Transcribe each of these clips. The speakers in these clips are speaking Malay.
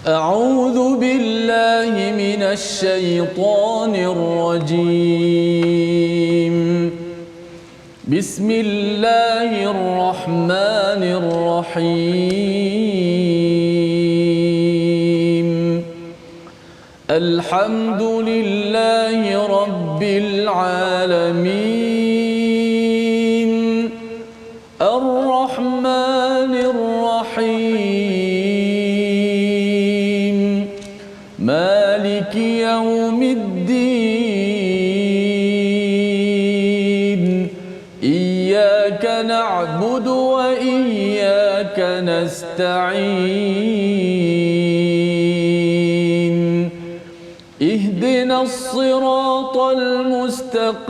أعوذ بالله من الشيطان الرجيم. بسم الله الرحمن الرحيم. الحمد لله رب العالمين. الرحمن الرحيم. مالك يوم الدين. إياك نعبد وإياك نستعين. اهدنا الصراط المستقيم.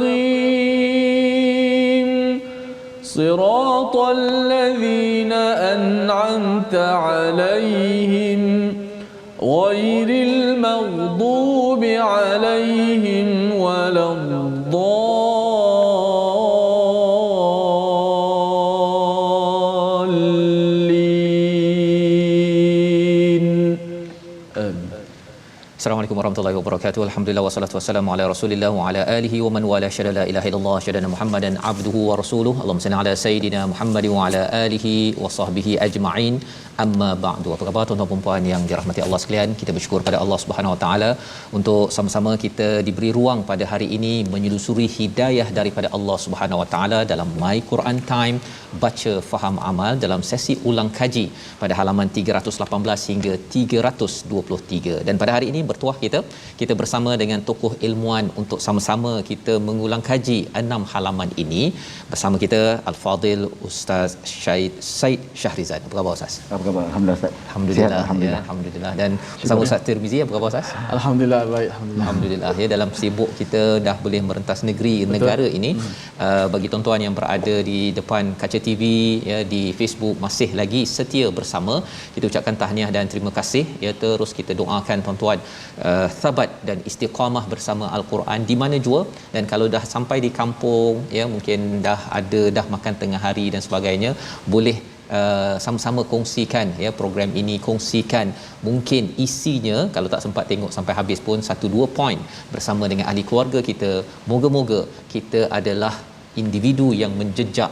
صراط الذين أنعمت عليهم غير المغضوب عليهم ولا الضالين. Assalamualaikum warahmatullahi wabarakatuh. Alhamdulillah wassalatu wassalamu ala Rasulillah wa ala alihi wa man wala syada la ilaha illallah syada Muhammadan abduhu wa rasuluhu. Allahumma salli ala sayidina Muhammad wa ala alihi wa sahbihi ajma'in. Amma ba'du. Apa khabar tuan-tuan dan puan yang dirahmati Allah sekalian? Kita bersyukur pada Allah Subhanahu wa taala untuk sama-sama kita diberi ruang pada hari ini menyelusuri hidayah daripada Allah Subhanahu wa taala dalam My Quran Time, baca faham amal, dalam sesi ulang kaji pada halaman 318 hingga 323. Dan pada hari ini bertuah kita bersama dengan tokoh ilmuan untuk sama-sama kita mengulang kaji 6 halaman ini. Bersama kita Al-Fadil Ustaz Said Shahrizan. Apa khabar Ustaz? Apa khabar? Alhamdulillah Ustaz. Alhamdulillah. Sihat, alhamdulillah. Ya, alhamdulillah. Dan bersama Ustaz Tirmizi, apa khabar Ustaz? Alhamdulillah baik, alhamdulillah. Alhamdulillah. Ya, dalam sibuk kita dah boleh merentas negeri negara ini. Bagi tuan-tuan yang berada di depan kaca TV, ya, di Facebook masih lagi setia bersama, kita ucapkan tahniah dan terima kasih. Ya, terus kita doakan tuan-tuan thabat dan istiqamah bersama Al-Quran di mana jua. Dan kalau dah sampai di kampung, ya, mungkin dah makan tengah hari dan sebagainya, boleh sama-sama kongsikan, ya, program ini, kongsikan mungkin isinya, kalau tak sempat tengok sampai habis pun 1-2 poin bersama dengan ahli keluarga kita. Moga-moga kita adalah individu yang menjejak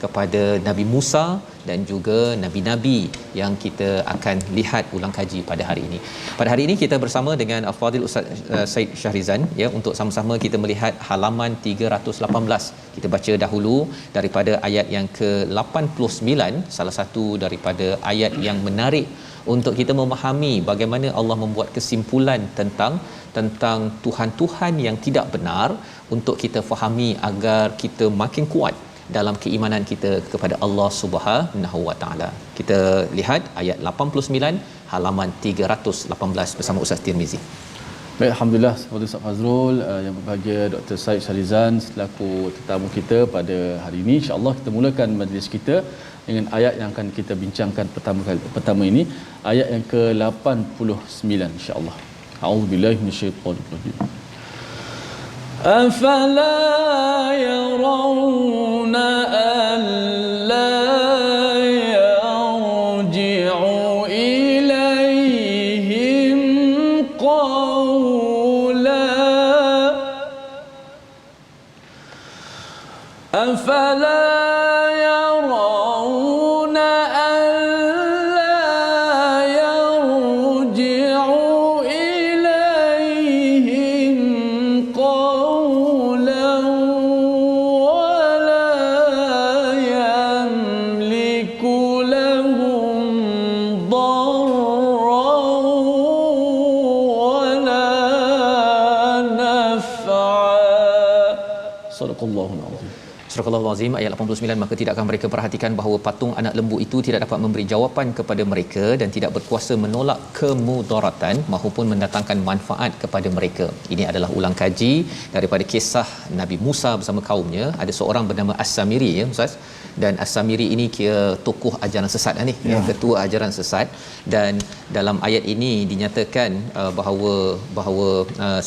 kepada Nabi Musa dan juga nabi-nabi yang kita akan lihat ulang kaji pada hari ini. Pada hari ini kita bersama dengan Al-Fadil Ustaz Said Shahrizan, ya, untuk sama-sama kita melihat halaman 318. Kita baca dahulu daripada ayat yang ke-89, salah satu daripada ayat yang menarik untuk kita memahami bagaimana Allah membuat kesimpulan tentang Tuhan-Tuhan yang tidak benar, untuk kita fahami agar kita makin kuat dalam keimanan kita kepada Allah Subhanahu wa taala. Kita lihat ayat 89 halaman 318 bersama Ustaz Tirmizi. Baik, alhamdulillah kepada Ustaz Fazrul, yang berbahagia Dr. Said Shahrizan selaku tetamu kita pada hari ini. Insya-Allah kita mulakan majlis kita dengan ayat yang akan kita bincangkan pertama ini, ayat yang ke-89 insya-Allah. A'udzubillahi minasyaitonir rajim. أفلا يرون ألا يرجع إليهم قولا أفلا يرون ألا يرجع إليهم قولا ولا يملك لهم ضرا ولا نفعا. صدق الله العظيم. Surah Al-Azim ayat 89, maka tidakkah mereka perhatikan bahawa patung anak lembu itu tidak dapat memberi jawapan kepada mereka dan tidak berkuasa menolak kemudaratan maupun mendatangkan manfaat kepada mereka. Ini adalah ulang kaji daripada kisah Nabi Musa bersama kaumnya. Ada seorang bernama As-Samiri, ya Ustaz. Dan As-Samiri ini kira tokoh ajaran sesat ni, ya, ketua ajaran sesat. Dan dalam ayat ini dinyatakan bahawa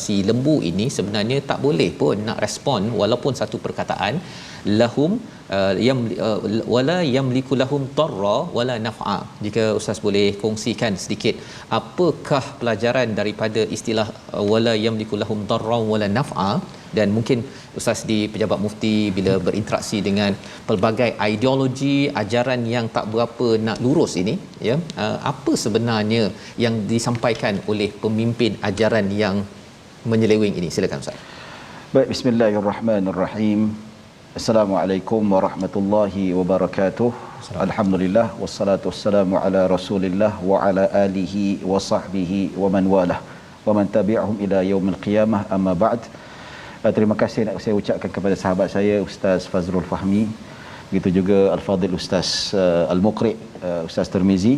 si lembu ini sebenarnya tak boleh pun nak respon walaupun satu perkataan. lahum wala yamliku lahum darra wala naf'a. Jika ustaz boleh kongsikan sedikit apakah pelajaran daripada istilah wala yamliku lahum darra wala naf'a, dan mungkin ustaz di Pejabat Mufti bila berinteraksi dengan pelbagai ideologi ajaran yang tak berapa nak lurus ini, ya, apa sebenarnya yang disampaikan oleh pemimpin ajaran yang menyeleweng ini? Silakan ustaz. Baik, bismillahirrahmanirrahim. Assalamualaikum warahmatullahi wabarakatuh. Alhamdulillah wassalatu wassalamu ala Rasulillah wa ala alihi wa sahbihi wa man walah wa man tabi'ahum ila yaumil qiyamah, amma ba'd. Terima kasih nak saya ucapkan kepada sahabat saya Ustaz Fazrul Fahmi, begitu juga Al-Fadhil Ustaz Al-Muqri, Ustaz Tirmizi,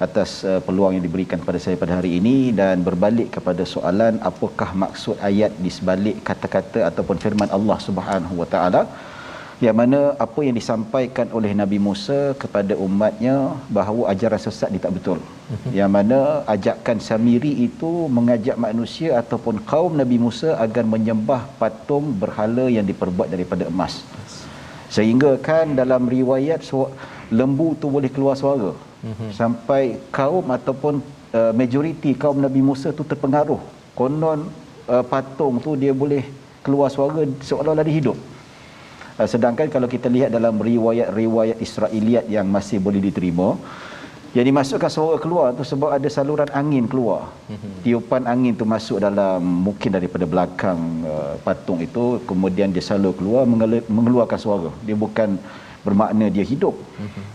atas peluang yang diberikan kepada saya pada hari ini, dan berbalik kepada soalan apakah maksud ayat di sebalik kata-kata ataupun firman Allah Subhanahu wa taala, yang mana apa yang disampaikan oleh Nabi Musa kepada umatnya bahawa ajaran sesat ni tak betul. Yang mana ajakan Samiri itu mengajak manusia ataupun kaum Nabi Musa agar menyembah patung berhala yang diperbuat daripada emas. Sehingga kan dalam riwayat lembu tu boleh keluar suara. Sampai kaum ataupun majoriti kaum Nabi Musa tu terpengaruh. Konon patung tu dia boleh keluar suara seolah-olah dia hidup. Sedangkan kalau kita lihat dalam riwayat-riwayat Israiliyat yang masih boleh diterima, yang dimasukkan suara keluar tu sebab ada saluran angin keluar. Tiupan angin tu masuk dalam, mungkin daripada belakang patung itu, kemudian dia salur keluar mengeluarkan suara. Dia bukan bermakna dia hidup.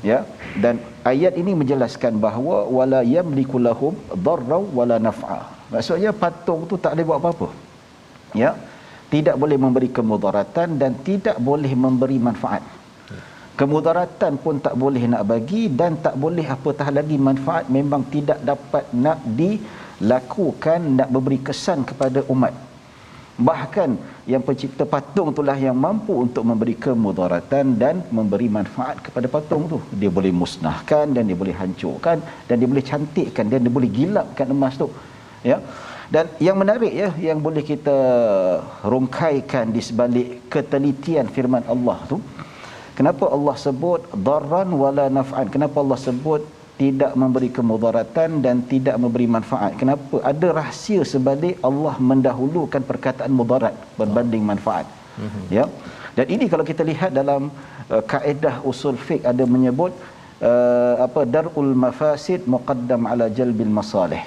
Ya, dan ayat ini menjelaskan bahawa wala yamliku lahum darra wala naf'a. Maksudnya patung tu tak boleh buat apa-apa. Ya, tidak boleh memberi kemudaratan dan tidak boleh memberi manfaat. Kemudaratan pun tak boleh nak bagi, dan tak boleh apatah lagi manfaat memang tidak dapat nak dilakukan, nak memberi kesan kepada umat. Bahkan yang pencipta patung itulah yang mampu untuk memberi kemudaratan dan memberi manfaat kepada patung tu. Dia boleh musnahkan, dan dia boleh hancurkan, dan dia boleh cantikkan, dan dia boleh gilapkan emas tu. Ya. Dan yang menarik, ya, yang boleh kita rungkaikan di sebalik ketelitian firman Allah tu, kenapa Allah sebut darran wala naf'an? Kenapa Allah sebut tidak memberi kemudaratan dan tidak memberi manfaat? Kenapa? Ada rahsia sebalik Allah mendahulukan perkataan mudarat berbanding manfaat. Ya. Dan ini kalau kita lihat dalam kaedah usul fiqh ada menyebut darul mafasid muqaddam ala jalbil masalih.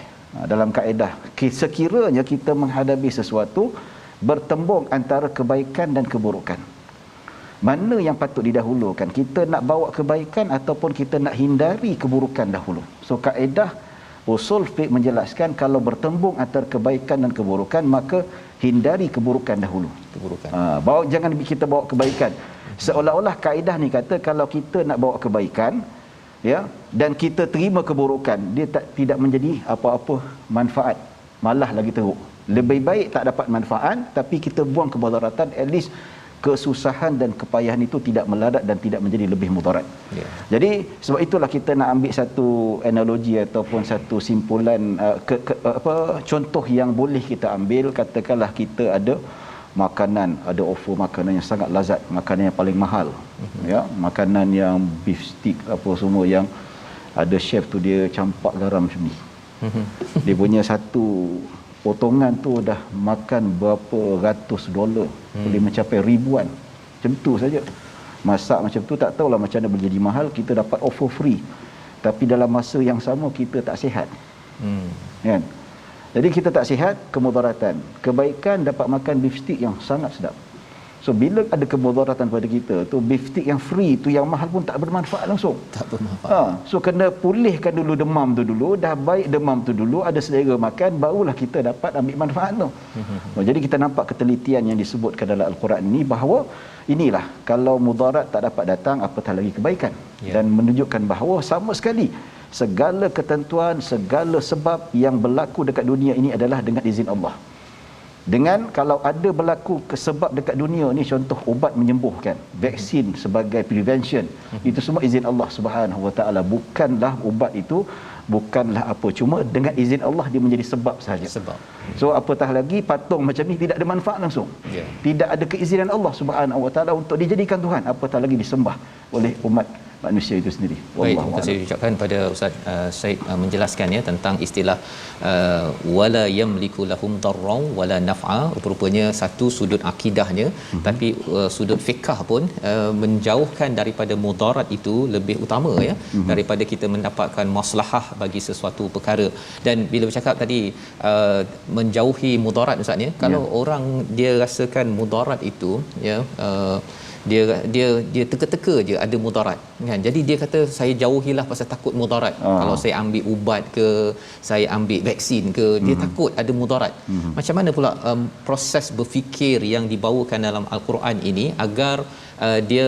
Dalam kaedah, sekiranya kita menghadapi sesuatu bertembung antara kebaikan dan keburukan, mana yang patut didahulukan? Kita nak bawa kebaikan ataupun kita nak hindari keburukan dahulu? So kaedah usul fiqh menjelaskan kalau bertembung antara kebaikan dan keburukan, maka hindari keburukan dahulu. Jangan kita bawa kebaikan. Seolah-olah kaedah ni kata kalau kita nak bawa kebaikan, ya, dan kita terima keburukan, dia tidak menjadi apa-apa manfaat, malah lagi teruk. Lebih baik tak dapat manfaat tapi kita buang kemudaratan, at least kesusahan dan kepayahan itu tidak melarat dan tidak menjadi lebih mudarat. Jadi sebab itulah kita nak ambil satu analogi ataupun satu simpulan contoh yang boleh kita ambil. Katakanlah kita ada makanan, ada offer makanan yang sangat lazat, makanan yang paling mahal, ya, makanan yang beef stick apa semua, yang ada chef tu dia campak garam macam ni. Dia punya satu potongan tu dah makan berapa ratus dolar, boleh mencapai ribuan. Macam tu saja. Masak macam tu, tak tahulah macam mana boleh jadi mahal. Kita dapat offer free, tapi dalam masa yang sama kita tak sihat. Kan? Jadi kita tak sihat, kemudaratan. Kebaikan dapat makan beef stick yang sangat sedap. So bila ada kemudaratan pada kita tu, beef stick yang free tu, yang mahal pun tak bermanfaat langsung. Tak bermanfaat. So kena pulihkan dulu demam tu dulu, dah baik demam tu dulu, ada selera makan, barulah kita dapat ambil manfaat tu. Jadi kita nampak ketelitian yang disebutkan dalam Al-Quran ini, bahawa inilah kalau mudarat tak dapat datang, apatah lagi kebaikan. Dan menunjukkan bahawa sama sekali segala ketentuan, segala sebab yang berlaku dekat dunia ini adalah dengan izin Allah. Dengan kalau ada berlaku sebab dekat dunia ni, contoh ubat menyembuhkan, vaksin sebagai prevention, itu semua izin Allah Subhanahu Wa Taala. Bukanlah ubat itu, bukanlah apa, cuma dengan izin Allah dia menjadi sebab sahaja. Sebab. So apatah lagi patung macam ni tidak ada manfaat langsung. Tidak ada keizinan Allah Subhanahu Wa Taala untuk dijadikan Tuhan, apatah lagi disembah oleh umat manusia itu sendiri. Baik, terima kasih ucapkan pada Ustaz Syed menjelaskan ya tentang istilah wala yamliku lahum darran wala naf'a. Rupanya satu sudut akidahnya, tapi sudut fiqh pun menjauhkan daripada mudarat itu lebih utama ya, daripada kita mendapatkan maslahah bagi sesuatu perkara. Dan bila bercakap tadi menjauhi mudarat Ustaz ya, kalau orang dia rasakan mudarat itu ya, dia teka-teka je ada mudarat kan, jadi dia kata saya jauhilah pasal takut mudarat. Kalau saya ambil ubat ke, saya ambil vaksin ke, dia takut ada mudarat. Macam mana pula proses berfikir yang dibawakan dalam al-Quran ini agar dia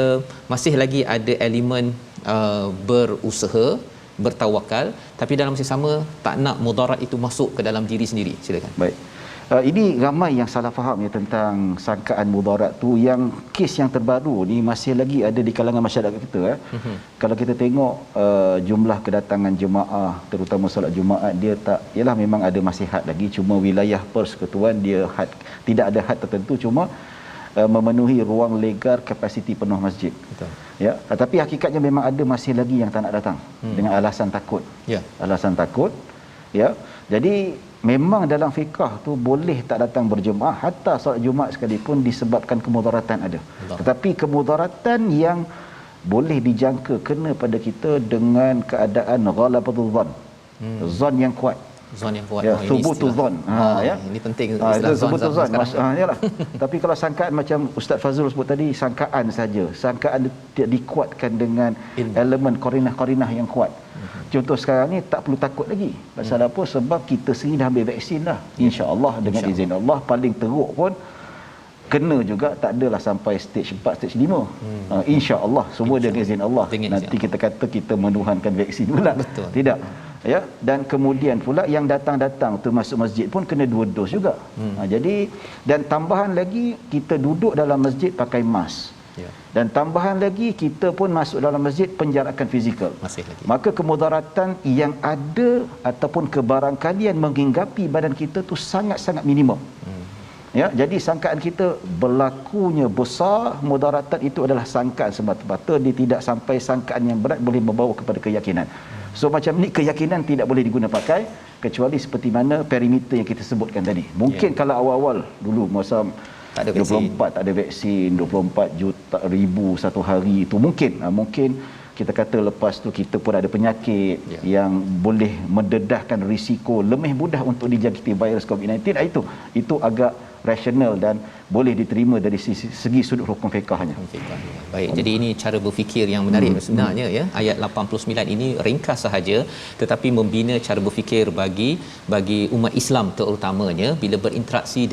masih lagi ada elemen berusaha, bertawakal, tapi dalam masa sama tak nak mudarat itu masuk ke dalam diri sendiri. Silakan. Baik. Ini ramai yang salah faham ya tentang sangkaan mudarat tu. Yang kes yang terbaru ni masih lagi ada di kalangan masyarakat kita ya. Kalau kita tengok jumlah kedatangan jemaah terutama solat Jumaat, dia tak, ialah memang ada masih had lagi, cuma wilayah persekutuan dia had, tidak ada had tertentu, cuma memenuhi ruang legal kapasiti penuh masjid. Betul. Ya, tetapi hakikatnya memang ada masih lagi yang tak nak datang dengan alasan takut. Ya. Alasan takut. Ya. Jadi memang dalam fiqh tu boleh tak datang berjemaah, hatta solat Jumaat sekalipun disebabkan kemudaratan ada. Betul. Tetapi kemudaratan yang boleh dijangka kena pada kita dengan keadaan ghalabatul zan. Zan yang kuat. Zon yang kuat. Ya, subutul zan. Ya. Ini penting Itu istilah subutul zan. Yalah. sekarang. Tapi kalau sangkaan macam Ustaz Fazrul sebut tadi, sangkaan saja. Sangkaan tidak dikuatkan dengan elemen qarinah-qarinah yang kuat. Contoh sekarang ni tak perlu takut lagi. Pasal apa? Sebab kita sendiri dah ambil vaksin dah. Insya-Allah dengan izin Allah, paling teruk pun kena juga, tak adalah sampai stage 4, stage 5. Insya-Allah semua dengan izin Allah. Nanti kita kata kita menuhankan vaksin pula. Betul. Tidak. Ya, dan kemudian pula yang datang-datang tu masuk masjid pun kena 2 dos juga. Jadi dan tambahan lagi kita duduk dalam masjid pakai mask. Ya. Dan tambahan lagi kita pun masuk dalam masjid penjarakan fizikal. Masih lagi. Maka kemudaratan yang ada ataupun kebarangkalian menghinggapi badan kita tu sangat-sangat minimum. Ya, jadi sangkaan kita berlakunya besar mudaratan itu adalah sangkaan semata-mata, dia tidak sampai sangkaan yang berat boleh membawa kepada keyakinan. So macam ni keyakinan tidak boleh diguna pakai kecuali seperti mana perimeter yang kita sebutkan tadi. Mungkin kalau awal-awal dulu masa tak ada vaksin. 24 tak ada vaksin, 24 juta ribu satu hari itu mungkin kita kata lepas tu kita pun ada penyakit yang boleh mendedahkan risiko lebih mudah untuk dijangkiti virus COVID-19. Itu agak rasional dan boleh diterima dari segi sudut hukum fiqahnya. Baik, jadi ini cara berfikir yang menarik sebenarnya ya. Ayat 89 ini ringkas sahaja tetapi membina cara berfikir bagi umat Islam terutamanya bila berinteraksi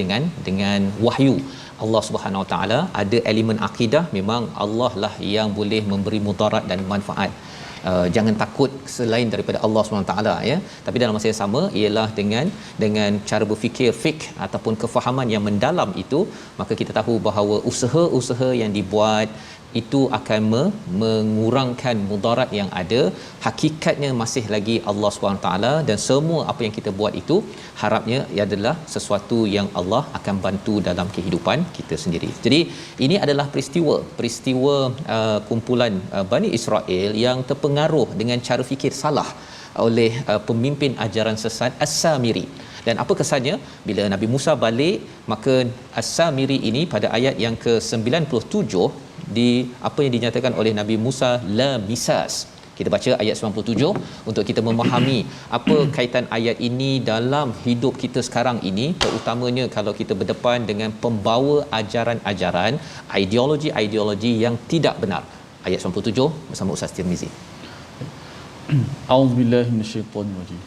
dengan wahyu Allah Subhanahu Wa Taala. Ada elemen akidah, memang Allah lah yang boleh memberi mudarat dan manfaat. Jangan takut selain daripada Allah SWT ya. Tapi dalam masa yang sama ialah dengan cara berfikir fiqh ataupun kefahaman yang mendalam itu, maka kita tahu bahawa usaha-usaha yang dibuat itu akan mengurangkan mudarat yang ada. Hakikatnya masih lagi Allah SWT, dan semua apa yang kita buat itu harapnya adalah sesuatu yang Allah akan bantu dalam kehidupan kita sendiri. Jadi ini adalah peristiwa kumpulan Bani Israel yang terpengaruh dengan cara fikir salah oleh pemimpin ajaran sesat As-Samiri. Dan apa kesannya bila Nabi Musa balik, maka As-Samiri ini pada ayat yang ke-97 di apa yang dinyatakan oleh Nabi Musa la misas. Kita baca ayat 97 untuk kita memahami apa kaitan ayat ini dalam hidup kita sekarang ini, terutamanya kalau kita berdepan dengan pembawa ajaran-ajaran, ideologi-ideologi yang tidak benar. Ayat 97 bersama Ustaz Tirmizi. A'udzubillahi minasyaitonir rajim.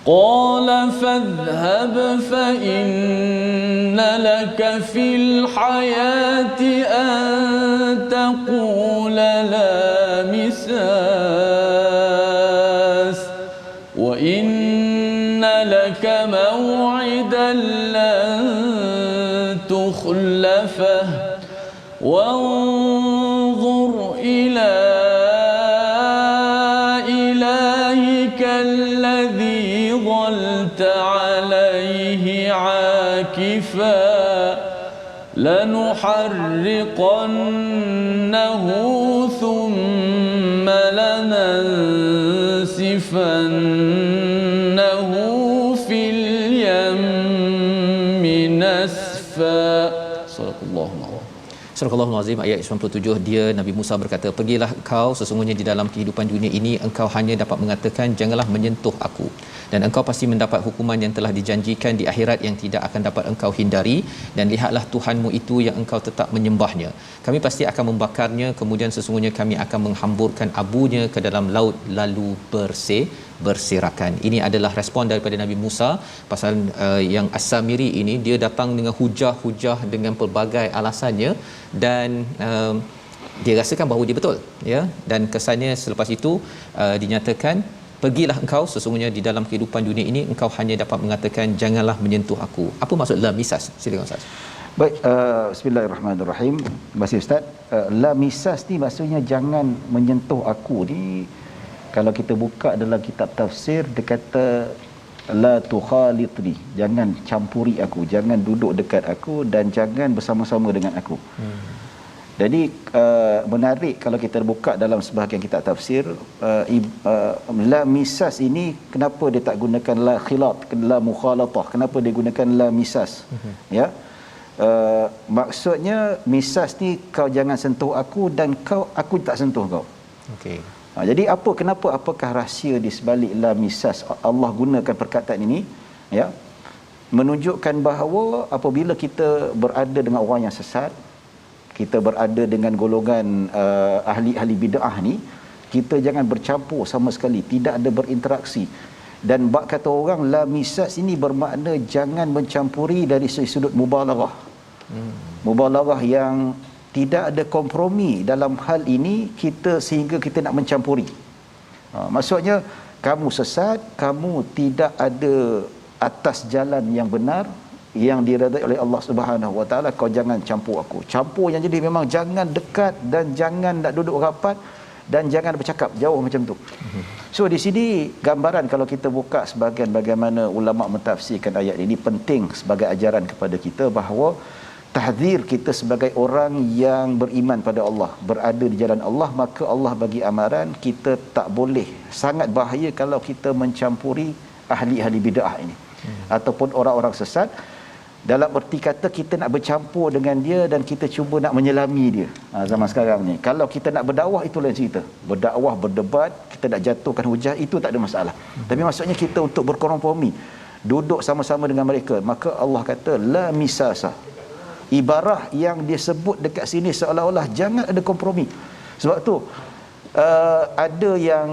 قال فاذهب فإن لك في الحياة أن تقول لا مساس وإن لك موعدا لن وانظر إلى إلهك الذي ظلت عليه عاكفا لنحرقنه ثم لننسفنه في اليم نسفا. صدق الله العظيم. Surah Al-Azim ayat 97, dia Nabi Musa berkata, pergilah engkau, sesungguhnya di dalam kehidupan dunia ini engkau hanya dapat mengatakan janganlah menyentuh aku, dan engkau pasti mendapat hukuman yang telah dijanjikan di akhirat yang tidak akan dapat engkau hindari, dan lihatlah Tuhanmu itu yang engkau tetap menyembahnya, kami pasti akan membakarnya, kemudian sesungguhnya kami akan menghamburkan abunya ke dalam laut lalu berserakan. Ini adalah respon daripada Nabi Musa pasal yang As-Samiri ini, dia datang dengan hujah-hujah dengan pelbagai alasannya, dan dia rasakan bahawa dia betul, ya, dan kesannya selepas itu dinyatakan pergilah engkau, sesungguhnya di dalam kehidupan dunia ini engkau hanya dapat mengatakan janganlah menyentuh aku. Apa maksud la misas? Silakan Ustaz. Baik, bismillahirrahmanirrahim. Terima kasih Ustaz. La misas ni maksudnya jangan menyentuh aku ni, kalau kita buka dalam kitab tafsir dia kata la tukhalitni, jangan campuri aku, jangan duduk dekat aku, dan jangan bersama-sama dengan aku. Jadi menarik kalau kita buka dalam sebahagian kitab tafsir, la misas ini kenapa dia tak gunakan la khilat, la mukhalatah, kenapa dia gunakan la misas? Ya. Maksudnya misas ni kau jangan sentuh aku dan aku tak sentuh kau. Okey. Jadi apakah rahsia di sebalik la misas? Allah gunakan perkataan ini, ya, menunjukkan bahawa apabila kita berada dengan orang yang sesat, kita berada dengan golongan ahli-ahli bid'ah ni, kita jangan bercampur sama sekali, tidak ada berinteraksi. Dan bab kata orang la misas ini bermakna jangan mencampuri dari sudut mubalaghah. Mubalaghah yang tidak ada kompromi dalam hal ini, kita sehingga kita nak mencampuri. Maksudnya kamu sesat, kamu tidak ada atas jalan yang benar yang diredai oleh Allah Subhanahu Wa Taala, kau jangan campur aku. Campur yang jadi memang jangan dekat, dan jangan nak duduk rapat, dan jangan bercakap jauh macam tu. So di sini gambaran kalau kita buka sebahagian bagaimana ulama mentafsirkan ayat ini, penting sebagai ajaran kepada kita bahawa tahzir kita sebagai orang yang beriman pada Allah, berada di jalan Allah, maka Allah bagi amaran kita tak boleh, sangat bahaya kalau kita mencampuri ahli-ahli bid'ah ini ataupun orang-orang sesat. Dalam erti kata kita nak bercampur dengan dia dan kita cuba nak menyelami dia. Zaman sekarang ni kalau kita nak berdakwah itu lain cerita. Berdakwah, berdebat, kita nak jatuhkan hujah, itu tak ada masalah. Tapi maksudnya kita untuk berkompromi, duduk sama-sama dengan mereka, maka Allah kata la misasa. Ibarah yang dia sebut dekat sini seolah-olah jangan ada kompromi. Sebab tu ada yang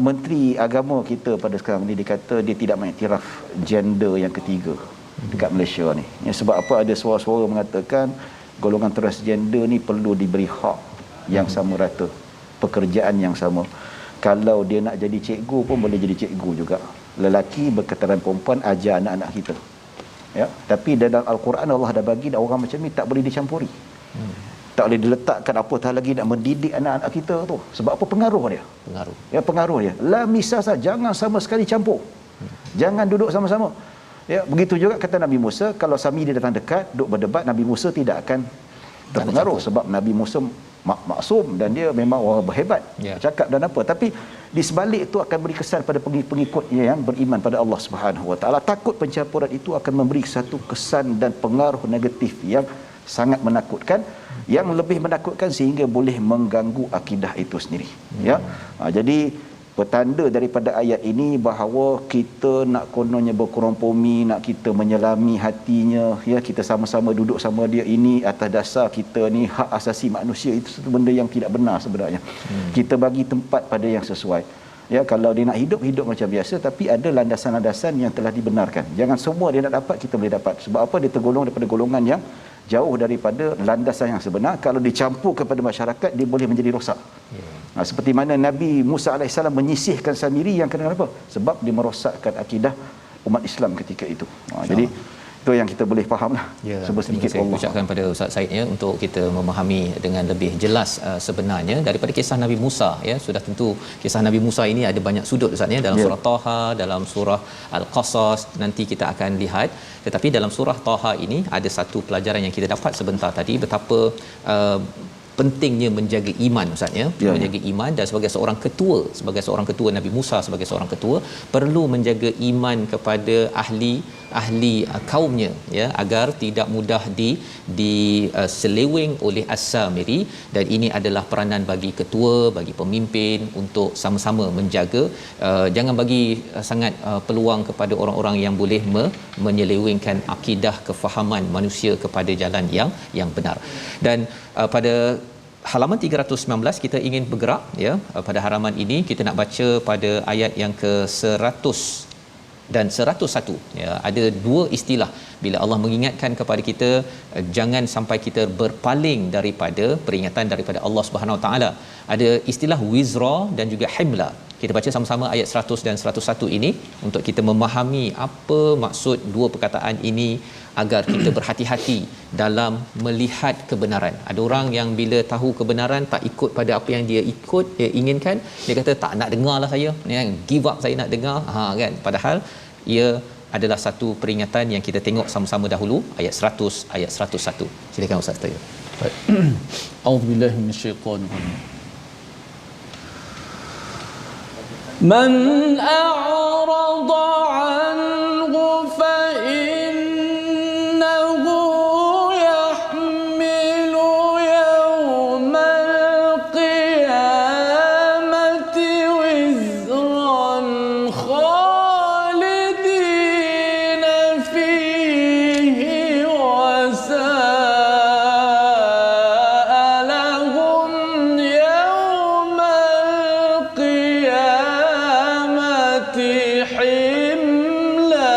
menteri agama kita pada sekarang ni dia kata dia tidak mengiktiraf gender yang ketiga dekat Malaysia ni. Ya, sebab apa? Ada suara-suara mengatakan golongan transgender ni perlu diberi hak yang sama rata, pekerjaan yang sama. Kalau dia nak jadi cikgu pun boleh jadi cikgu juga. Lelaki berkataran perempuan ajar anak-anak kita. Ya, tapi dalam Al-Quran Allah dah bagi dah orang macam ni tak boleh dicampuri. Tak boleh diletakkan apatah lagi nak mendidik anak-anak kita tu. Sebab apa? Pengaruh dia. Ya, pengaruh dia. La misasa, jangan sama sekali campur. Jangan duduk sama-sama. Ya, begitu juga kata Nabi Musa, kalau Samiri datang dekat duduk berdebat, Nabi Musa tidak akan terpengaruh sebab Nabi Musa maksum dan dia memang orang berhebat, cakap dan apa. Tapi di sebalik itu akan beri kesan pada pengikutnya yang beriman pada Allah Subhanahu Wa Taala. Takut pencampuran itu akan memberi satu kesan dan pengaruh negatif yang sangat menakutkan, yang lebih menakutkan sehingga boleh mengganggu akidah itu sendiri. Ya, jadi petanda daripada ayat ini bahawa kita nak kononnya berkompromi, nak kita menyelami hatinya, ya, kita sama-sama duduk sama dia ini atas dasar kita ni hak asasi manusia, itu satu benda yang tidak benar sebenarnya. Kita bagi tempat pada yang sesuai. Ya, kalau dia nak hidup macam biasa, tapi ada landasan-landasan yang telah dibenarkan. Jangan semua dia nak dapat kita boleh dapat. Sebab apa? Dia tergolong daripada golongan yang jauh daripada landasan yang sebenar. Kalau dicampur kepada masyarakat, dia boleh menjadi rosak. Seperti mana Nabi Musa AS menyisihkan Samiri yang kenapa? Sebab dia merosakkan akidah umat Islam ketika itu. Jadi Itu yang kita boleh faham lah. Ya, Sebut sedikit saya Allah. ucapkan pada Ustaz Said ya untuk kita memahami dengan lebih jelas sebenarnya daripada kisah Nabi Musa ya. Sudah tentu kisah Nabi Musa ini ada banyak sudut Ustaz ya, dalam surah Taha, dalam surah Al-Qasas nanti kita akan lihat. Tetapi dalam surah Taha ini ada satu pelajaran yang kita dapat sebentar tadi, betapa pentingnya menjaga iman Ustaz ya, menjaga iman. Dan sebagai seorang ketua Nabi Musa, sebagai seorang ketua perlu menjaga iman kepada ahli kaumnya ya, agar tidak mudah diseleweng oleh as-Samiri. Dan ini adalah peranan bagi ketua, bagi pemimpin untuk sama-sama menjaga, jangan bagi sangat peluang kepada orang-orang yang boleh menyelewengkan akidah, kefahaman manusia kepada jalan yang benar. Dan pada halaman 319 kita ingin bergerak ya, pada halaman ini kita nak baca pada ayat yang ke-100 dan 101 ya. Ada dua istilah bila Allah mengingatkan kepada kita jangan sampai kita berpaling daripada peringatan daripada Allah Subhanahu Wa Taala. Ada istilah wizra dan juga himla. Kita baca sama-sama ayat 100 dan 101 ini untuk kita memahami apa maksud dua perkataan ini, agar kita berhati-hati dalam melihat kebenaran. Ada orang yang bila tahu kebenaran tak ikut pada apa yang dia inginkan, dia kata tak nak dengarlah saya, give up, saya nak dengar kan. Padahal ia adalah satu peringatan yang kita tengok sama-sama dahulu, ayat 100, ayat 101. Silakan Ustaz Tayyib. Baik. A'udzubillahi minasyaitonir rajim. Man a'rada 'anhu fa innahu yahmilu yawmal qiyamati wizran khalidina fihi wa sa'a lahum yawmal qiyamati himla.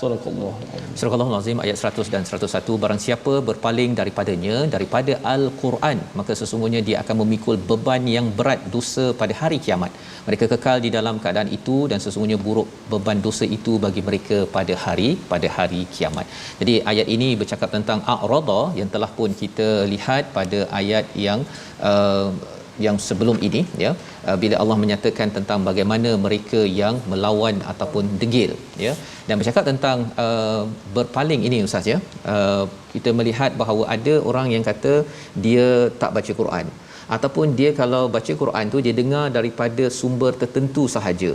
Sadaqallahu Surah Al-Azim ayat 100 dan 101. Barang siapa berpaling daripada Al-Quran, maka sesungguhnya dia akan memikul beban yang berat dosa pada hari kiamat. Mereka kekal di dalam keadaan itu dan sesungguhnya buruk beban dosa itu bagi mereka pada hari kiamat. Jadi ayat ini bercakap tentang a'rada yang telah pun kita lihat pada ayat yang sebelum ini ya, bila Allah menyatakan tentang bagaimana mereka yang melawan ataupun degil ya. Dan bercakap tentang berpaling ini Ustaz ya, kita melihat bahawa ada orang yang kata dia tak baca Quran, ataupun dia kalau baca Quran tu dia dengar daripada sumber tertentu sahaja,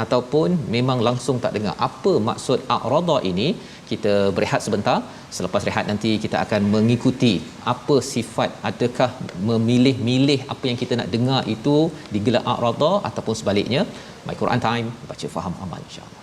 ataupun memang langsung tak dengar. Apa maksud a'rada ini? Kita berehat sebentar. Selepas rehat nanti kita akan mengikuti apa sifat, adakah memilih-milih apa yang kita nak dengar itu digelar a'rada ataupun sebaliknya. My Quran Time, baca faham amal insya-Allah.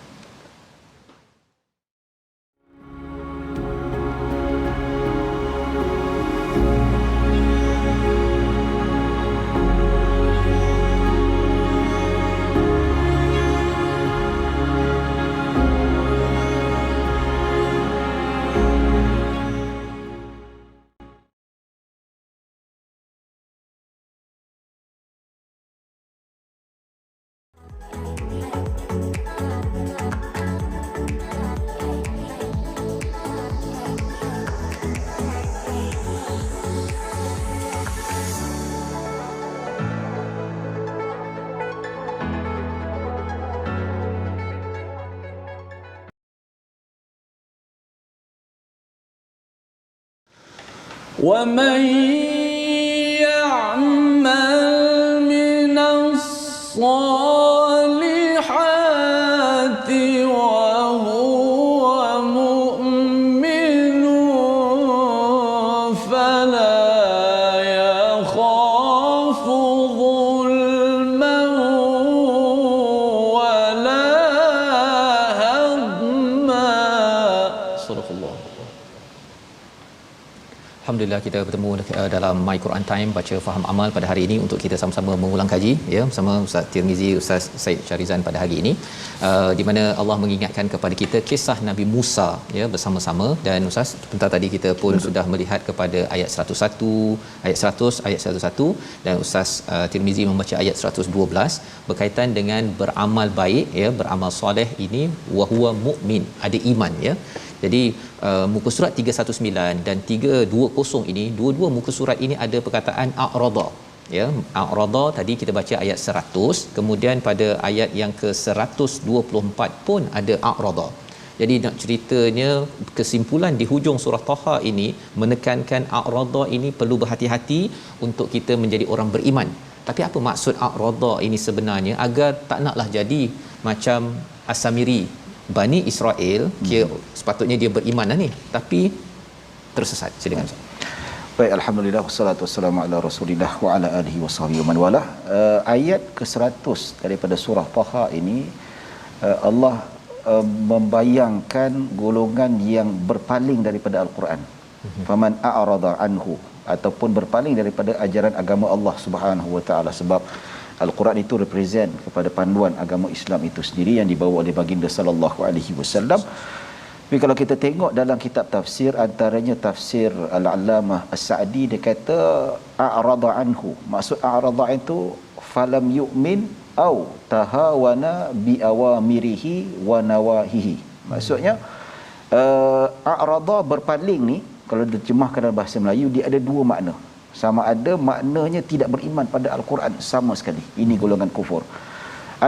ومن يعمل من الصالحات وهو مؤمن فلا يخاف ظلما ولا هضما. صدق الله. alhamdulillah kita bertemu dalam My Quran Time baca faham amal pada hari ini untuk kita sama-sama mengulang kaji ya bersama Ustaz Tirmizi, Ustaz Said Syarizan pada hari ini, di mana Allah mengingatkan kepada kita kisah Nabi Musa ya bersama-sama. Dan Ustaz sebentar tadi kita pun sudah melihat kepada ayat 101, ayat 100, ayat 101, dan Ustaz Tirmizi membaca ayat 112 berkaitan dengan beramal baik ya, beramal soleh ini wa huwa mukmin, ada iman ya. Jadi muka surat 319 dan 320 ini, dua-dua muka surat ini ada perkataan a'rada ya. A'rada tadi kita baca ayat 100, kemudian pada ayat yang ke 124 pun ada a'rada. Jadi nak ceritanya kesimpulan di hujung surah Taha ini menekankan a'rada ini perlu berhati-hati untuk kita menjadi orang beriman. Tapi apa maksud a'rada ini sebenarnya, agar tak naklah jadi macam As-Samiri, Bani Israel kira sepatutnya dia beriman dah ni tapi tersesat. Silakan Ustaz. Baik, alhamdulillah wassalatu wassalamu ala Rasulillah wa ala alihi wasahbihi wa man wala. Ayat ke-100 daripada surah Taha ini Allah membayangkan golongan yang berpaling daripada Al-Quran. Faman a'rada anhu, ataupun berpaling daripada ajaran agama Allah Subhanahu wa taala, sebab Al-Quran itu represent kepada panduan agama Islam itu sendiri yang dibawa oleh baginda sallallahu alaihi wasallam. Tapi kalau kita tengok dalam kitab tafsir, antaranya tafsir Al-Allamah As-Sa'di, dia kata a'rada anhu, maksud a'rada itu falam yu'min au tahawana bi awamirihi wa nawahihi. Maksudnya a'rada, berpaling ni kalau diterjemahkan dalam bahasa Melayu dia ada dua makna. Sama ada maknanya tidak beriman pada Al-Quran sama sekali, ini golongan kufur,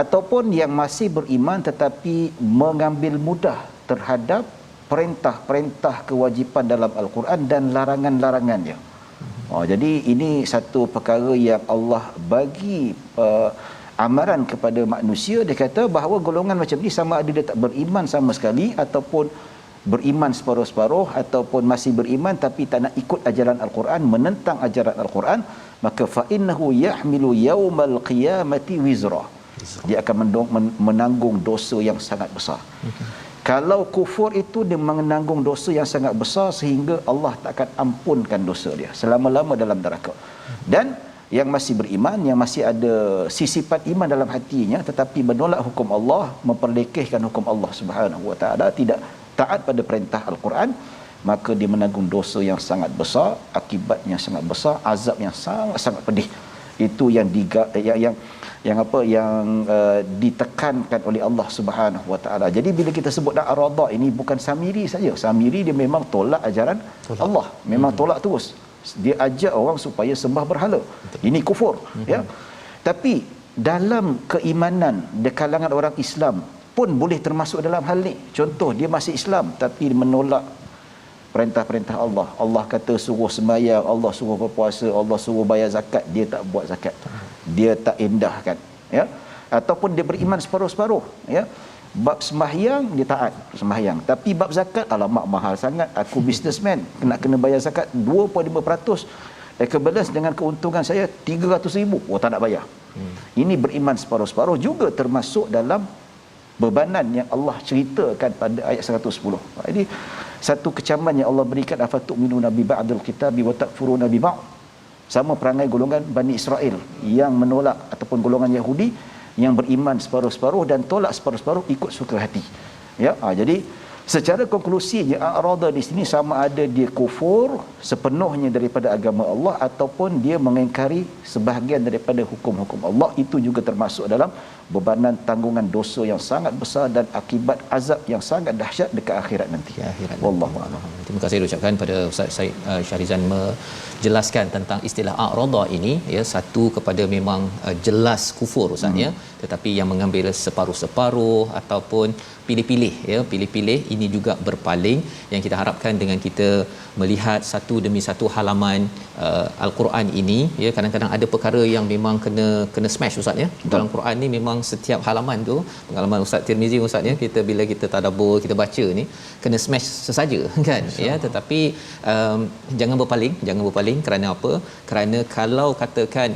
ataupun yang masih beriman tetapi mengambil mudah terhadap perintah-perintah kewajipan dalam Al-Quran dan larangan-larangannya. Jadi ini satu perkara yang Allah bagi amaran kepada manusia. Dia kata bahawa golongan macam ni sama ada dia tak beriman sama sekali, ataupun beriman separuh-separuh, ataupun masih beriman tapi tak nak ikut ajaran Al-Quran, menentang ajaran Al-Quran, maka fa innahu yahmilu yaumal qiyamati wizra, dia akan menanggung dosa yang sangat besar. Kalau kufur itu dia menanggung dosa yang sangat besar sehingga Allah tak akan ampunkan dosa dia selama-lama dalam neraka. Dan yang masih beriman, yang masih ada sisipan iman dalam hatinya tetapi menolak hukum Allah, memperlekehkan hukum Allah Subhanahu wa taala, tidak taat pada perintah Al-Quran, maka dia menanggung dosa yang sangat besar, akibatnya sangat besar, azab yang sangat-sangat pedih. Itu yang ditekankan oleh Allah Subhanahu wa taala. Jadi bila kita sebut a'rada ini bukan Samiri saja. Samiri dia memang tolak ajaran Allah, memang tolak terus. Dia ajak orang supaya sembah berhala. Ini kufur ya. Tapi dalam keimanan di kalangan orang Islam pun boleh termasuk dalam hal ni. Contoh, dia masih Islam tapi menolak perintah-perintah Allah. Allah kata suruh sembahyang, Allah suruh berpuasa, Allah suruh bayar zakat, dia tak buat zakat. Dia tak endahkan ya. Ataupun dia beriman separuh-separuh ya. Bab sembahyang dia taat sembahyang, tapi bab zakat alamak mahal sangat, aku businessman kena bayar zakat 2.5%, balas dengan keuntungan saya 300,000, tak nak bayar. Ini beriman separuh-separuh juga termasuk dalam bebanan yang Allah ceritakan pada ayat 110. Jadi satu kecaman yang Allah berikan, afatu'minuna bi ba'dil kitabi wa takfuruna bi ba'd. Sama perangai golongan Bani Israel yang menolak, ataupun golongan Yahudi yang beriman separuh-separuh dan tolak separuh-separuh ikut suka hati. Ya, jadi secara konklusinya a'rada di sini sama ada dia kufur sepenuhnya daripada agama Allah ataupun dia mengingkari sebahagian daripada hukum-hukum Allah. Itu juga termasuk dalam bebanan tanggungan dosa yang sangat besar dan akibat azab yang sangat dahsyat dekat akhirat nanti. Wallahu a'lam. Terima kasih ucapkan pada Ustaz Said Syarizan menjelaskan tentang istilah a'rada ini ya. Satu, kepada memang jelas kufur Ustaz ya, tetapi yang mengambil separuh-separuh ataupun pilih-pilih ya, pilih-pilih ini juga berpaling. Yang kita harapkan dengan kita melihat satu demi satu halaman Al-Quran ini ya, kadang-kadang ada perkara yang memang kena smash Ustaz ya. Dalam Quran ni memang setiap halaman tu, pengalaman Ustaz Tirmizi Ustaz ya, kita bila kita tadabbur, kita baca ni kena smash sesaja kan ya. Tetapi jangan berpaling kerana apa? Kerana kalau katakan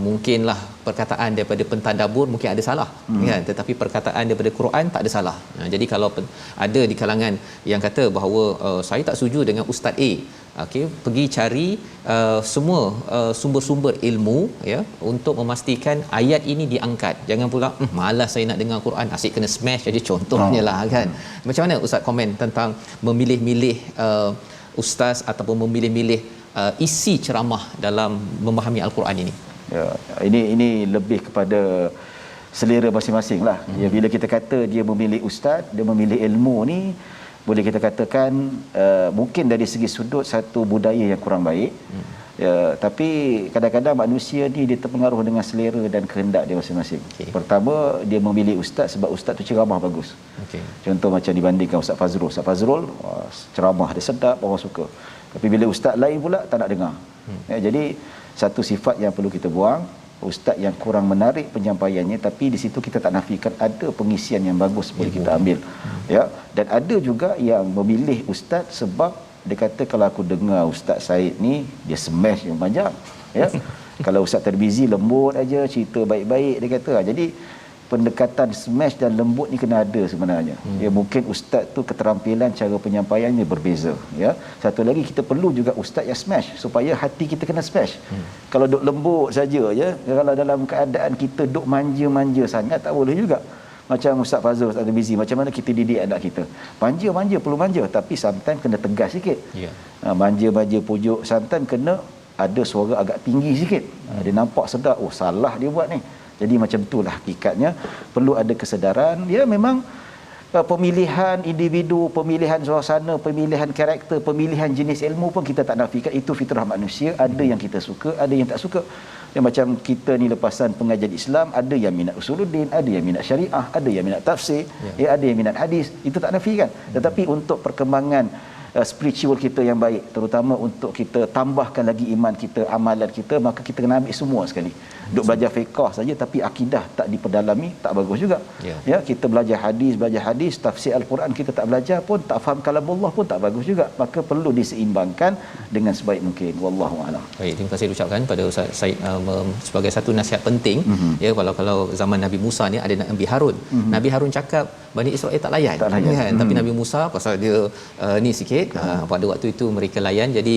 mungkinlah perkataan daripada pentadabbur mungkin ada salah kan, tetapi perkataan daripada Quran tak ada salah. Jadi kalau ada di kalangan yang kata bahawa saya tak setuju dengan Ustaz A, okey, pergi cari semua sumber-sumber ilmu ya untuk memastikan ayat ini diangkat. Jangan pula malas saya nak dengar Quran, asyik kena smash aja contohnya lah kan. Macam mana ustaz komen tentang memilih-milih ustaz ataupun memilih-milih isi ceramah dalam memahami al-Quran ini? Ya, ini lebih kepada selera masing-masing lah. Ya, bila kita kata dia memilih ustaz, dia memilih ilmu ni, boleh kita katakan mungkin dari segi sudut satu budaya yang kurang baik. Ya, tapi kadang-kadang manusia ni dia terpengaruh dengan selera dan kehendak dia masing-masing. Okay. Pertama, dia memilih ustaz sebab ustaz tu ceramah bagus. Okay. Contoh macam dibandingkan Ustaz Fazrul. Ustaz Fazrul ceramah dia sedap, orang suka. Tapi bila ustaz lain pula tak nak dengar. Ya, jadi satu sifat yang perlu kita buang, ustaz yang kurang menarik penyampaiannya, tapi di situ kita tak nafikan ada pengisian yang bagus boleh kita ambil. Ya, dan ada juga yang memilih ustaz sebab dia kata kalau aku dengar Ustaz Said ni dia smash yang panjang. Ya. Kalau Ustaz Tirmizi lembut aja, cerita baik-baik dia kata. Jadi pendekatan smash dan lembut ni kena ada sebenarnya. Ya, mungkin ustaz tu keterampilan cara penyampaiannya berbeza, ya. Satu lagi kita perlu juga ustaz yang smash supaya hati kita kena smash. Kalau duk lembut saja ya, kalau dalam keadaan kita duk manja-manja sangat tak boleh juga. Macam Ustaz Fazrul, Ustaz Tirmizi, macam mana kita didik anak kita? Manja-manja perlu manja, tapi sometimes kena tegas sikit. Ya. Manja-manja pujuk, sometimes kena ada suara agak tinggi sikit. Dia nampak sedap, oh salah dia buat ni. Jadi macam itulah hakikatnya, perlu ada kesedaran. Ya, memang pemilihan individu, pemilihan suasana, pemilihan karakter, pemilihan jenis ilmu pun kita tak nafikan, itu fitrah manusia. Ada yang kita suka, ada yang tak suka. Ya, macam kita ni lepasan pengajian Islam, ada yang minat usuluddin, ada yang minat syariah, ada yang minat tafsir, ya, ada yang minat hadis. Itu tak nafikan. Tetapi untuk perkembangan spiritual kita yang baik, terutama untuk kita tambahkan lagi iman kita, amalan kita, maka kita kena ambil semua sekali. Duk belajar fiqh saja tapi akidah tak diperdalami, tak bagus juga. Ya, kita belajar hadis, tafsir al-Quran kita tak belajar pun, tak faham kalamullah pun tak bagus juga. Maka perlu diseimbangkan dengan sebaik mungkin. Wallahu a'lam. Baik, terima kasih ucapkan pada Ustaz Said sebagai satu nasihat penting. Ya, kalau zaman Nabi Musa ni ada Nabi Harun. Nabi Harun cakap Bani Israel tak layan. Kan? Tapi Nabi Musa pasal dia ni sikit, pada waktu itu mereka layan. Jadi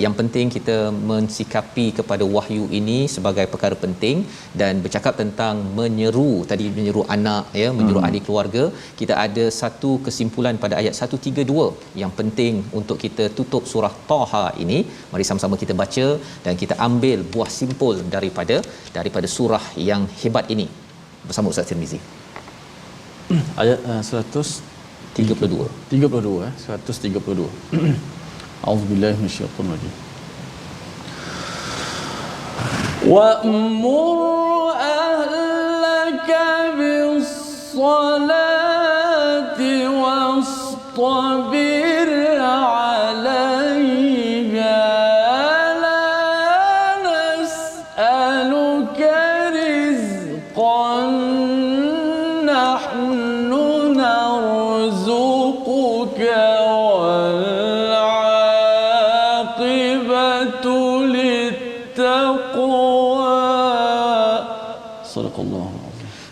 yang penting kita mensikapi kepada wahyu ini sebagai perkara penting. Dan bercakap tentang menyeru, tadi menyeru anak ya, menyeru ahli keluarga, kita ada satu kesimpulan pada ayat 132 yang penting untuk kita tutup surah Taha ini. Mari sama-sama kita baca dan kita ambil buah simpul daripada surah yang hebat ini bersama Ustaz Tirmizi. Ayat 132. 132. A'udzubillahi minasyaitonir rajim. Wa'mur ahlaka bis-salati wastabir 'alayha la nas'aluka rizqan nahnu narzuquka wal 'aqibatu lit-taqwa.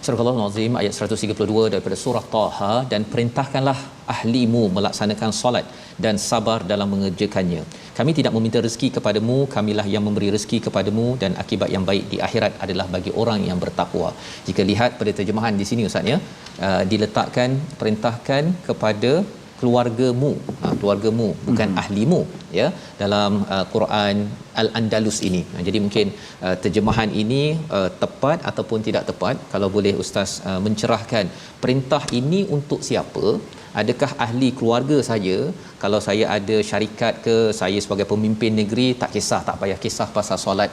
Surah Al-Azim ayat 132 daripada surah Taha. Dan perintahkanlah ahlimu melaksanakan solat dan sabar dalam mengerjakannya. Kami tidak meminta rezeki kepadamu, kamilah yang memberi rezeki kepadamu, dan akibat yang baik di akhirat adalah bagi orang yang bertakwa. Jika lihat pada terjemahan di sini Ustaz ya, diletakkan perintahkan kepada keluargamu, keluargamu bukan ahlimu ya, dalam Quran Al-Andalus ini. Jadi mungkin terjemahan ini tepat ataupun tidak tepat. Kalau boleh Ustaz mencerahkan, perintah ini untuk siapa? Adakah ahli keluarga saja? Kalau saya ada syarikat ke, saya sebagai pemimpin negeri, tak kisah, tak payah kisah pasal solat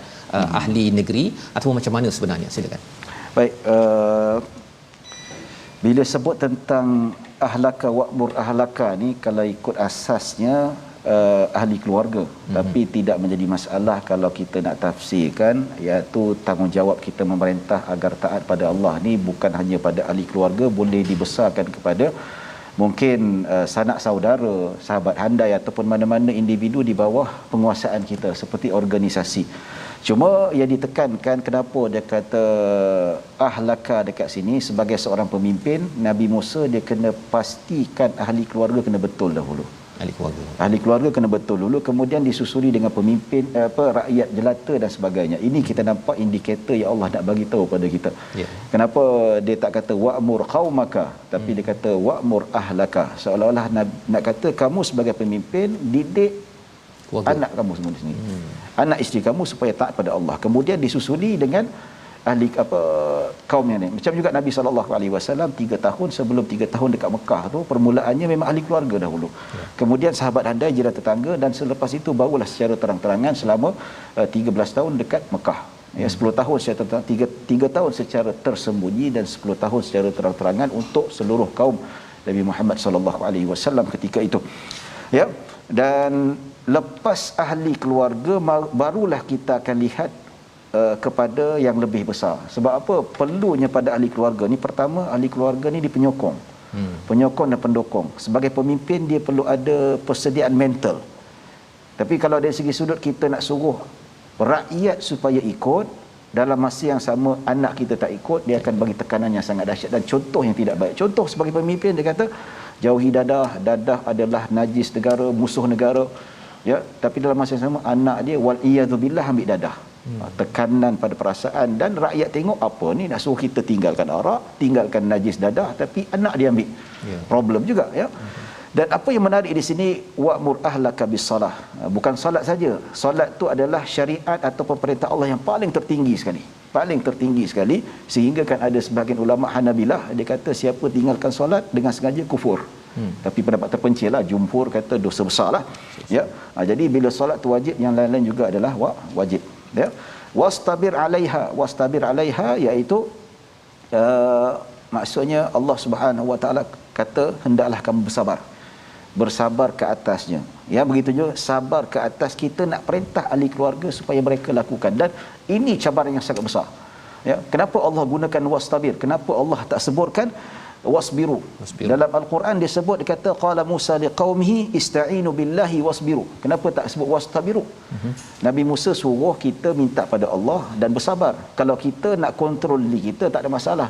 ahli negeri, atau macam mana sebenarnya? Silakan. Baik, bila sebut tentang ahlaka wa'mur ahlaka ni, kalau ikut asasnya ahli keluarga, tapi tidak menjadi masalah kalau kita nak tafsirkan, iaitu tanggungjawab kita memerintah agar taat pada Allah ni bukan hanya pada ahli keluarga, boleh dibesarkan kepada mungkin sanak saudara, sahabat handai, ataupun mana-mana individu di bawah penguasaan kita seperti organisasi. Cuma yang ditekankan, kenapa dia kata ahlaka dekat sini, sebagai seorang pemimpin Nabi Musa dia kena pastikan ahli keluarga kena betul dahulu. ahli keluarga. Ahli keluarga kena betul dulu, kemudian disusuli dengan pemimpin, rakyat jelata dan sebagainya. Ini kita nampak indikator yang Allah nak bagi tahu pada kita. Ya. Kenapa dia tak kata wa'mur qaumaka, tapi dia kata wa'mur ahlaka. Seolah-olah nak kata kamu sebagai pemimpin didik Keluarga. anak kamu semua di sini. Anak isteri kamu supaya taat pada Allah. Kemudian disusuli dengan ahli kaum yang ni. Macam juga Nabi SAW 3 tahun sebelum 3 tahun dekat Mekah tu, permulaannya memang ahli keluarga dahulu. Kemudian sahabat handai, jiran tetangga, dan selepas itu barulah secara terang-terangan selama 13 tahun dekat Mekah. Ya, 10 tahun secara terang, 3 tahun secara tersembunyi dan 10 tahun secara terang-terangan untuk seluruh kaum Nabi Muhammad SAW ketika itu. Ya. Dan lepas ahli keluarga barulah kita akan lihat kepada yang lebih besar. Sebab apa perlunya pada ahli keluarga ni? Pertama, ahli keluarga ni dia penyokong. Penyokong dan pendukung. Sebagai pemimpin dia perlu ada persediaan mental. Tapi kalau dari segi sudut kita nak suruh rakyat supaya ikut, dalam masa yang sama anak kita tak ikut, dia akan bagi tekanan yang sangat dahsyat dan contoh yang tidak baik. Contoh sebagai pemimpin dia kata jauhi dadah, dadah adalah najis negara, musuh negara. Ya, tapi dalam masa yang sama anak dia wal iyadzubillah ambil dadah. Tekanan pada perasaan, dan rakyat tengok apa ni nak suruh kita tinggalkan arak, tinggalkan najis dadah, tapi anak dia ambil. Problem juga, ya. Dan apa yang menarik di sini, wa'mur ahlaka bis-salah. Bukan solat saja. Solat tu adalah syariat atau perintah Allah yang paling tertinggi sekali. Paling tertinggi sekali, sehingga kan ada sebahagian ulama Hanabilah dia kata siapa tinggalkan solat dengan sengaja kufur. Tapi pendapat terpencil lah, jumhur kata dosa besar lah. Ya. Jadi bila solat tu wajib, yang lain-lain juga adalah wajib. Ya. Wastabir 'alaiha iaitu maksudnya Allah Subhanahu Wa Taala kata hendaklah kamu bersabar ke atasnya. Ya, begitu juga sabar ke atas kita nak perintah ahli keluarga supaya mereka lakukan, dan ini cabaran yang sangat besar. Ya, kenapa Allah gunakan wastabir? Kenapa Allah tak sebutkan wasbiru? Dalam Al-Quran dia sebut, dia kata qala Musa liqaumihi ista'inu billahi wasbiru. Kenapa tak sebut wastabiru? Nabi Musa suruh kita minta pada Allah dan bersabar. Kalau kita nak kontrol diri kita tak ada masalah.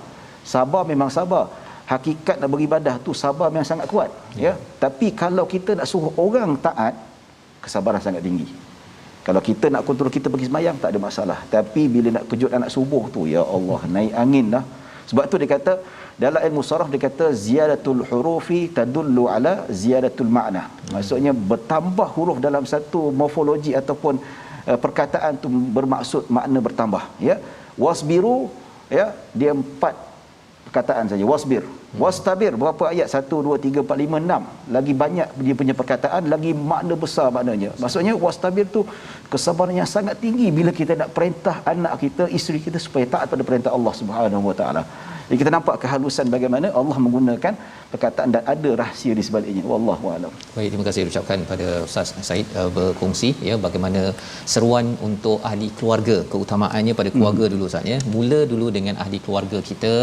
Sabar memang sabar. Hakikat nak beribadah tu sabar memang sangat kuat, ya. Tapi kalau kita nak suruh orang taat, kesabaran sangat tinggi. Kalau kita nak kontrol kita pergi sembahyang tak ada masalah. Tapi bila nak kejut anak subuh tu, ya Allah, naik angin dah. Sebab tu dia kata dalam ilmu saraf dia kata ziyadatul hurufi tadullu ala ziyadatul ma'na. Maksudnya bertambah huruf dalam satu morfologi ataupun perkataan tu bermaksud makna bertambah, ya. Wasbiru, ya, dia 4 perkataan saja. Wasbir, wastabir, berapa ayat? 1 2 3 4 5 6. Lagi banyak dia punya perkataan, lagi makna besar maknanya. Maksudnya wastabir tu kesabaran yang sangat tinggi bila kita nak perintah anak kita, isteri kita supaya taat pada perintah Allah Subhanahu Wa Taala. Jadi kita nampak kehalusan bagaimana Allah menggunakan perkataan dan ada rahsia di sebaliknya. Wallahu a'lam. Baik, terima kasih ucapkan pada Ustaz Said berkongsi ya bagaimana seruan untuk ahli keluarga, keutamaannya pada keluarga dulu Ustaz ya. Mula dulu dengan ahli keluarga kita,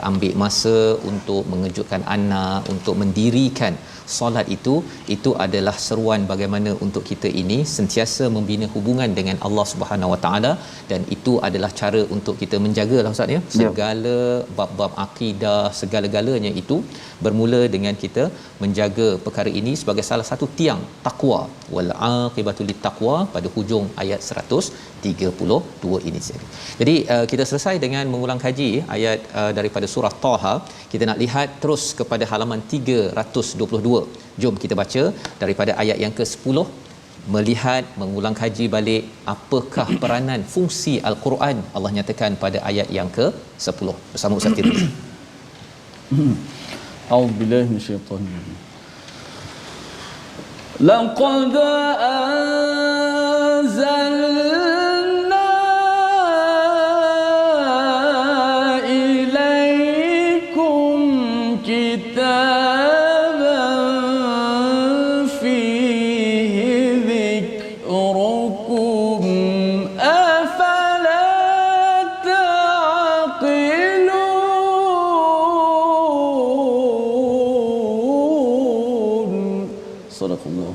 ambil masa untuk mengejutkan anak, untuk mendirikan solat itu adalah seruan bagaimana untuk kita ini sentiasa membina hubungan dengan Allah Subhanahu Wa Taala, dan itu adalah cara untuk kita menjagalah Ustaz ya segala bab-bab akidah, segala-galanya itu bermula dengan kita menjaga perkara ini sebagai salah satu tiang takwa. Wal aqibatu lit taqwa pada hujung ayat 132 ini. Jadi kita selesai dengan mengulang kaji ayat daripada surah Taha. Kita nak lihat terus kepada halaman 322. Jom kita baca daripada ayat yang ke-10, melihat mengulang kaji balik apakah peranan fungsi al-Quran Allah nyatakan pada ayat yang ke-10 bersama Ustaz Tirmizi. A'udzubillahi minasyaitonir rajim. Laqad anzalna ilaikum kitaban fihi dhikrukum afala taqilun. Sadaqallahu.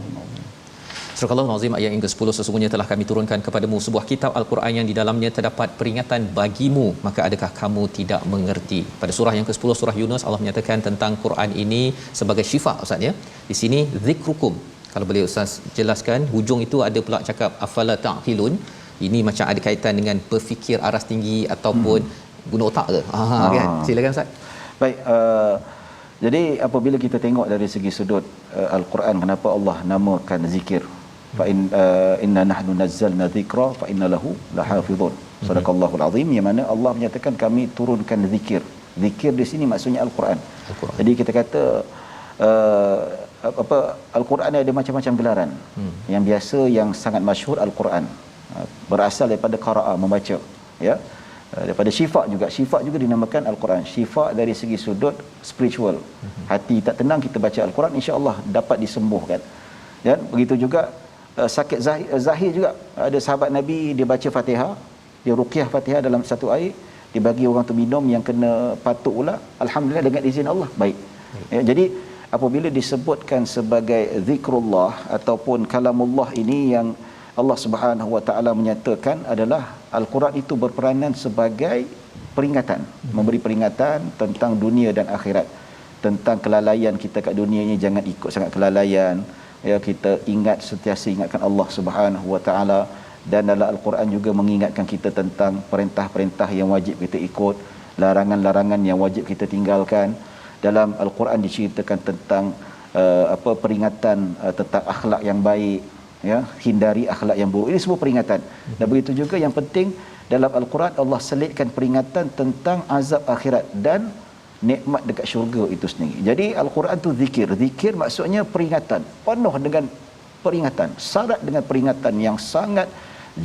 Surah Al-Azim ayat yang ke-10, sesungguhnya telah kami turunkan kepadamu sebuah kitab Al-Quran yang di dalamnya terdapat peringatan bagimu, maka adakah kamu tidak mengerti. Pada surah yang ke-10 surah Yunus, Allah menyatakan tentang Quran ini sebagai syifa ustaz ya. Di sini zikrukum. Kalau boleh ustaz jelaskan, hujung itu ada pula cakap afala ta'qilun. Ini macam ada kaitan dengan berfikir aras tinggi ataupun guna otak ke? Kan? Silakan ustaz. Baik, jadi apabila kita tengok dari segi sudut Al-Quran, kenapa Allah namakan zikir? Fa inna nahnu nazzalna dzikra fa inna lahu lahafizun. Sadaqallahul azim, yang mana Allah menyatakan kami turunkan zikir. Zikir di sini maksudnya Al-Quran. Jadi kita kata Al-Quran ada macam-macam gelaran. Yang biasa yang sangat masyhur Al-Quran. Berasal daripada qira'a, membaca, ya. Daripada syifa juga dinamakan Al-Quran. Syifa dari segi sudut spiritual. Hati tak tenang, kita baca Al-Quran, insya-Allah dapat disembuhkan. Dan begitu juga sakit zahir juga. Ada sahabat Nabi, dia baca Fatihah, dia ruqyah Fatihah dalam satu air, dia bagi orang tu minum yang kena patuk pula, alhamdulillah dengan izin Allah baik. Ya, jadi apabila disebutkan sebagai zikrullah ataupun kalamullah ini, yang Allah Subhanahu Wa Taala menyatakan adalah Al-Quran itu berperanan sebagai peringatan, memberi peringatan tentang dunia dan akhirat, tentang kelalaian kita kat dunia ini, jangan ikut sangat kelalaian, ya, kita ingat, sentiasa ingatkan Allah Subhanahu Wa Taala. Dan dalam Al-Quran juga mengingatkan kita tentang perintah-perintah yang wajib kita ikut, larangan-larangan yang wajib kita tinggalkan. Dalam Al-Quran diceritakan tentang peringatan tentang akhlak yang baik, ya, hindari akhlak yang buruk. Ini semua peringatan. Dan begitu juga yang penting dalam Al-Quran, Allah selitkan peringatan tentang azab akhirat dan nikmat dekat syurga itu sendiri. Jadi Al-Quran tu zikir. Zikir maksudnya peringatan, penuh dengan peringatan, syarat dengan peringatan yang sangat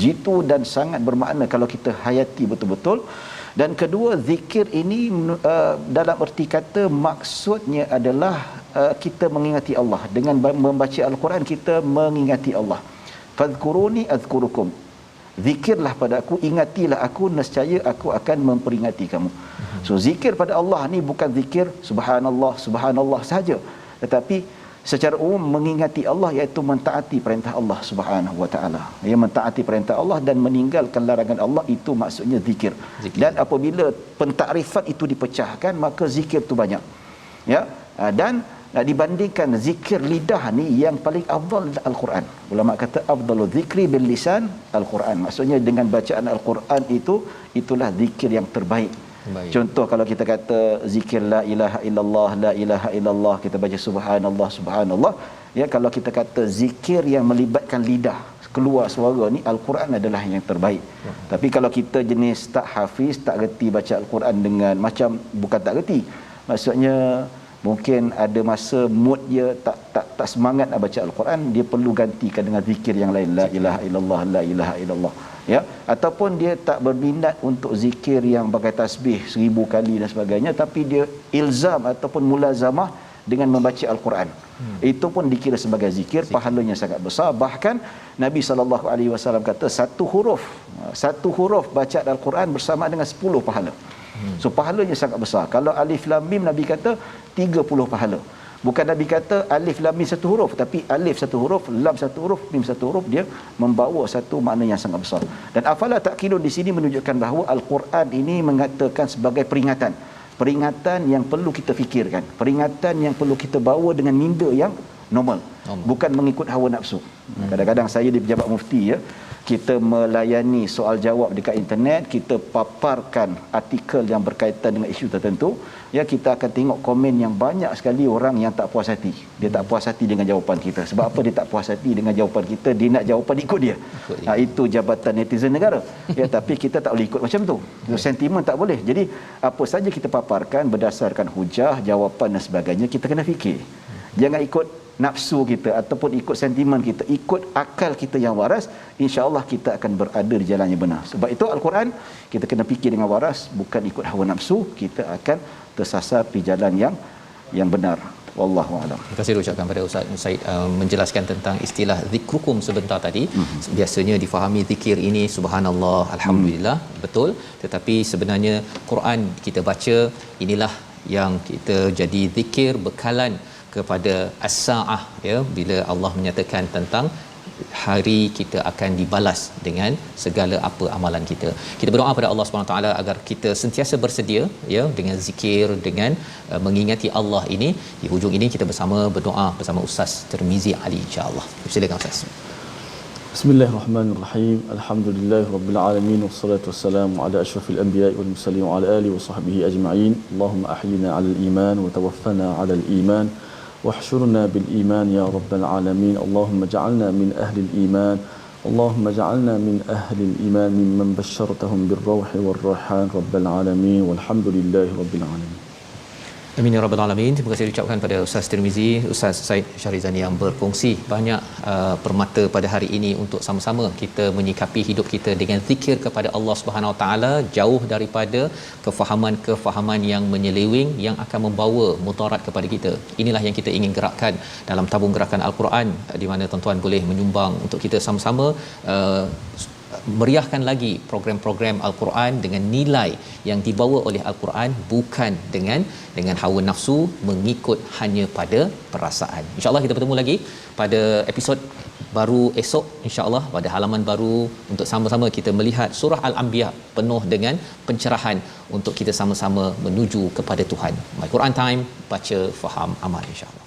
jitu dan sangat bermakna kalau kita hayati betul-betul. Dan kedua, zikir ini dalam erti kata maksudnya adalah kita mengingati Allah. Dengan membaca Al-Quran kita mengingati Allah. Fadhkuruni azkurukum. Zikirlah pada aku, ingatilah aku, nescaya aku akan memperingati kamu. So zikir pada Allah ni bukan zikir subhanallah subhanallah saja, tetapi secara umum mengingati Allah, iaitu mentaati perintah Allah Subhanahu Wa Taala. Ya, mentaati perintah Allah dan meninggalkan larangan Allah, itu maksudnya zikir. Dan apabila pentakrifan itu dipecahkan, maka zikir tu banyak. Ya, dan dibandingkan zikir lidah ni, yang paling afdal Al-Quran. Ulama kata afdalul zikri bil lisan Al-Quran. Maksudnya dengan bacaan Al-Quran itulah zikir yang terbaik. Baik. Contoh kalau kita kata zikir la ilaha illallah, kita baca subhanallah subhanallah, ya, kalau kita kata zikir yang melibatkan lidah, keluar suara ni, Al-Quran adalah yang terbaik. Tapi kalau kita jenis tak hafiz, tak reti baca Al-Quran dengan macam, bukan tak reti, maksudnya mungkin ada masa mood dia tak semangat nak baca Al-Quran, dia perlu gantikan dengan zikir yang lain, la ilaha illallah, la ilaha illallah, ya. Ataupun dia tak berminat untuk zikir yang bagai tasbih 1000 kali dan sebagainya, tapi dia ilzam ataupun mulazamah dengan membaca Al-Quran. Itu pun dikira sebagai zikir, pahalanya sangat besar. Bahkan Nabi SAW kata satu huruf bacaan Al-Quran bersama dengan 10 pahala. So pahalanya sangat besar. Kalau alif lam mim, Nabi kata 30 pahala. Bukan Nabi kata alif lam mim satu huruf, tapi alif satu huruf, lam satu huruf, mim satu huruf, dia membawa satu makna yang sangat besar. Dan afala ta'qilun di sini menunjukkan bahawa Al-Quran ini mengatakan sebagai peringatan. Peringatan yang perlu kita fikirkan, peringatan yang perlu kita bawa dengan minda yang normal. Bukan mengikut hawa nafsu. Kadang-kadang saya di pejabat mufti, ya, kita melayani soal jawab dekat internet, kita paparkan artikel yang berkaitan dengan isu tertentu, ya, kita akan tengok komen yang banyak sekali orang yang tak puas hati. Dia tak puas hati dengan jawapan kita. Sebab apa dia tak puas hati dengan jawapan kita? Dia nak jawapan ikut dia. Itu jabatan netizen negara. Ya, tapi kita tak boleh ikut macam tu. Sentimen tak boleh. Jadi apa saja kita paparkan berdasarkan hujah, jawapan dan sebagainya, kita kena fikir. Jangan ikut nafsu kita ataupun ikut sentimen kita, ikut akal kita yang waras, insya-Allah kita akan berada di jalan yang benar. Sebab itu Al-Quran kita kena fikir dengan waras, bukan ikut hawa nafsu, kita akan tersasar di jalan yang benar. Wallahu a'lam. Terima kasih ucapkan pada Ustaz Said menjelaskan tentang istilah zikrukum sebentar tadi. Biasanya difahami zikir ini subhanallah, alhamdulillah, betul, tetapi sebenarnya Quran kita baca, inilah yang kita jadi zikir bekalan kepada as-saah, ya, bila Allah menyatakan tentang hari kita akan dibalas dengan segala apa amalan kita. Kita berdoa pada Allah Subhanahu taala agar kita sentiasa bersedia ya dengan zikir, dengan mengingati Allah ini. Di hujung ini kita bersama berdoa bersama Ustaz Tirmizi Ali insya-Allah. Silakan Ustaz. Bismillahirrahmanirrahim. Alhamdulillahirabbil alamin wassalatu wassalamu ala asyrafil anbiya'i wal mursalin wa ala alihi wa sahbihi ajma'in. Allahumma ahyina 'alal iman wa tawaffana 'alal iman. واحشرنا بالإيمان يا رب العالمين. اللهم اجعلنا من أهل الإيمان. اللهم اجعلنا من أهل الإيمان ممن بشرتهم بالروح والريحان رب العالمين والحمد لله رب العالمين. Amin ya rabbal alamin. Terima kasih diucapkan pada Ustaz Tirmizi, Ustaz Said Syarizani yang berkongsi banyak permata pada hari ini untuk sama-sama kita menyikapi hidup kita dengan zikir kepada Allah Subhanahu Wa Taala, jauh daripada kefahaman-kefahaman yang menyeleweng yang akan membawa mudarat kepada kita. Inilah yang kita ingin gerakkan dalam tabung gerakan Al-Quran, di mana tuan-tuan boleh menyumbang untuk kita sama-sama meriahkan lagi program-program Al-Quran dengan nilai yang dibawa oleh Al-Quran, bukan dengan hawa nafsu, mengikut hanya pada perasaan. InsyaAllah kita bertemu lagi pada episod baru esok, insya-Allah pada halaman baru untuk sama-sama kita melihat surah Al-Anbiya penuh dengan pencerahan untuk kita sama-sama menuju kepada Tuhan. My Quran Time, baca, faham, amal insya-Allah.